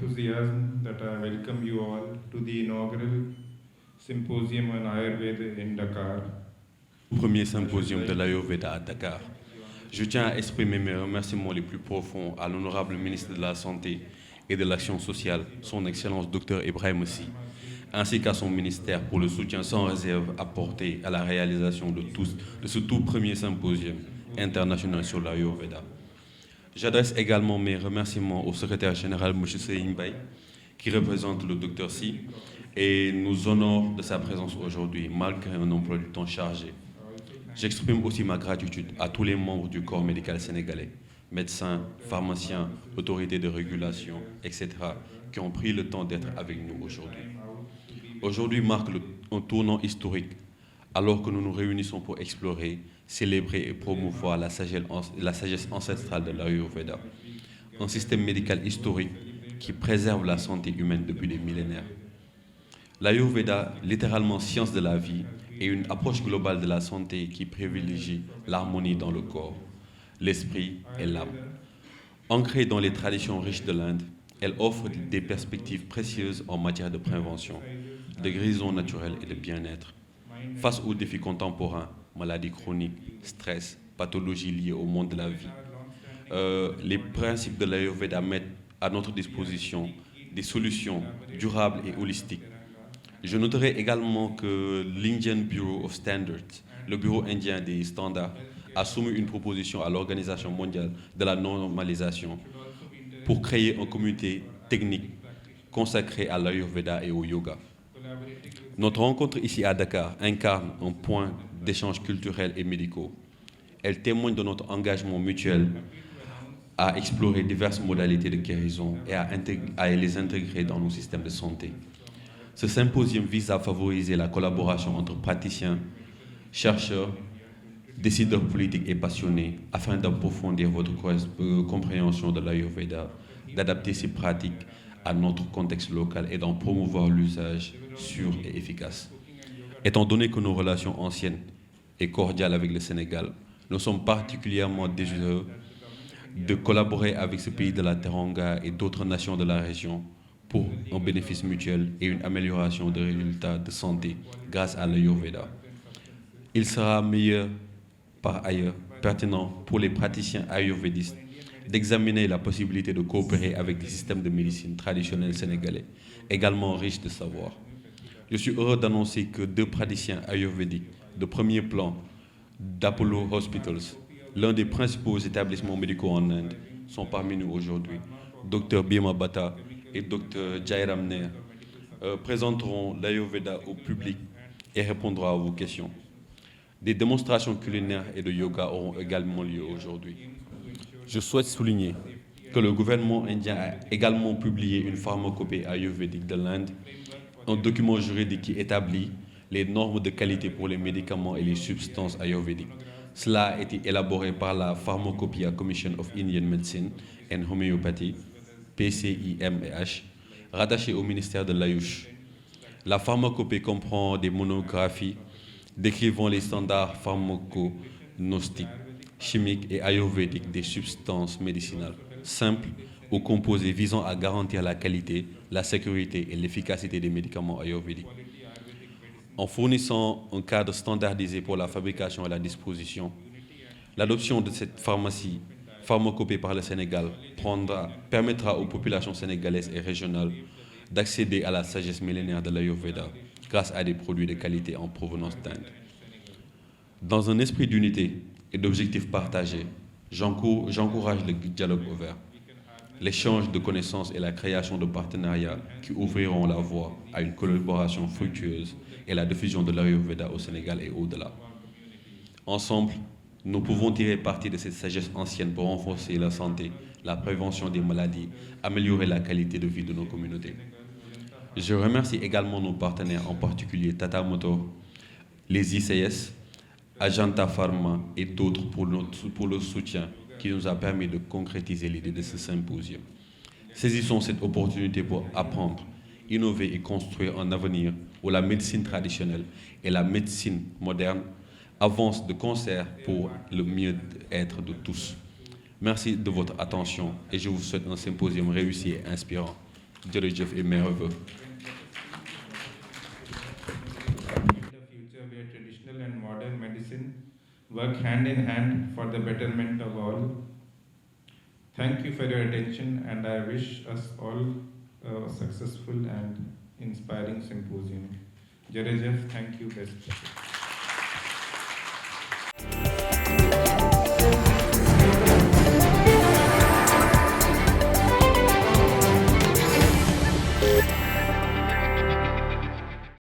enthusiasm that I welcome you all to the inaugural symposium on Ayurveda in Dakar. Premier symposium de l'Ayurveda à Dakar. Je tiens à exprimer mes remerciements les plus profonds à l'honorable ministre de la Santé et de l'Action sociale, son Excellence Dr Ibrahim Sy, ainsi qu'à son ministère pour le soutien sans réserve apporté à la réalisation de ce tout premier symposium international sur l'Ayurveda. J'adresse également mes remerciements au secrétaire général M. Seyim Bay, qui représente le Dr Sy et nous honore de sa présence aujourd'hui, malgré un emploi du temps chargé. J'exprime aussi ma gratitude à tous les membres du corps médical sénégalais, médecins, pharmaciens, autorités de régulation, etc., qui ont pris le temps d'être avec nous aujourd'hui. Aujourd'hui marque un tournant historique, alors que nous nous réunissons pour explorer, célébrer et promouvoir la sagesse ancestrale de l'Ayurveda, un système médical historique qui préserve la santé humaine depuis des millénaires. L'Ayurveda, littéralement science de la vie, est une approche globale de la santé qui privilégie l'harmonie dans le corps, l'esprit et l'âme. Ancrée dans les traditions riches de l'Inde, elle offre des perspectives précieuses en matière de prévention, de guérison naturelle et de bien-être. Face aux défis contemporains, maladies chroniques, stress, pathologies liées au monde de la vie, les principes de l'Ayurveda mettent à notre disposition des solutions durables et holistiques. Je noterai également que l'Indian Bureau of Standards, le bureau indien des standards, a soumis une proposition à l'Organisation mondiale de la normalisation pour créer un comité technique consacré à l'Ayurveda et au yoga. Notre rencontre ici à Dakar incarne un point d'échange culturel et médicaux. Elle témoigne de notre engagement mutuel à explorer diverses modalités de guérison et à les intégrer dans nos systèmes de santé. Ce symposium vise à favoriser la collaboration entre praticiens, chercheurs, décideurs politiques et passionnés afin d'approfondir votre compréhension de l'Ayurveda, d'adapter ses pratiques à notre contexte local et d'en promouvoir l'usage sûr et efficace. Étant donné que nos relations anciennes et cordiales avec le Sénégal, nous sommes particulièrement désireux de collaborer avec ce pays de la Teranga et d'autres nations de la région pour un bénéfice mutuel et une amélioration des résultats de santé grâce à l'Ayurveda. Il sera meilleur, par ailleurs, pertinent pour les praticiens ayurvédistes d'examiner la possibilité de coopérer avec des systèmes de médecine traditionnels sénégalais, également riches de savoir. Je suis heureux d'annoncer que 2 praticiens ayurvédiques de premier plan d'Apollo Hospitals, l'un des principaux établissements médicaux en Inde, sont parmi nous aujourd'hui. Dr Bhima Bhatta et Dr Jairam Nair présenteront l'Ayurveda au public et répondront à vos questions. Des démonstrations culinaires et de yoga auront également lieu aujourd'hui. Je souhaite souligner que le gouvernement indien a également publié une pharmacopée ayurvédique de l'Inde, un document juridique qui établit les normes de qualité pour les médicaments et les substances ayurvédiques. Cela a été élaboré par la Pharmacopoeia Commission of Indian Medicine and Homeopathy, PCIMH, rattachée au ministère de l'Ayush. La pharmacopée comprend des monographies décrivant les standards pharmacognostiques, chimiques et ayurvédiques des substances médicinales, simples ou composées visant à garantir la qualité, la sécurité et l'efficacité des médicaments ayurvédiques. En fournissant un cadre standardisé pour la fabrication et la disposition, l'adoption de cette pharmacopée par le Sénégal permettra aux populations sénégalaises et régionales d'accéder à la sagesse millénaire de l'Ayurveda grâce à des produits de qualité en provenance d'Inde. Dans un esprit d'unité et d'objectifs partagés, j'encourage le dialogue ouvert, l'échange de connaissances et la création de partenariats qui ouvriront la voie à une collaboration fructueuse et la diffusion de l'Ayurveda au Sénégal et au-delà. Ensemble, nous pouvons tirer parti de cette sagesse ancienne pour renforcer la santé, la prévention des maladies, améliorer la qualité de vie de nos communautés. Je remercie également nos partenaires, en particulier Tata Motor, les ICS, Ajanta Pharma et d'autres pour le soutien qui nous a permis de concrétiser l'idée de ce symposium. Saisissons cette opportunité pour apprendre, innover et construire un avenir où la médecine traditionnelle et la médecine moderne avancent de concert pour le mieux-être de tous. Merci de votre attention et je vous souhaite un symposium réussi et inspirant. jërëjëf et meilleurs vœux. The future where traditional and modern medicine work hand in hand for the betterment of all. Thank you for your attention, and I wish us all a successful and inspiring symposium. Jerejef, thank you, best wishes.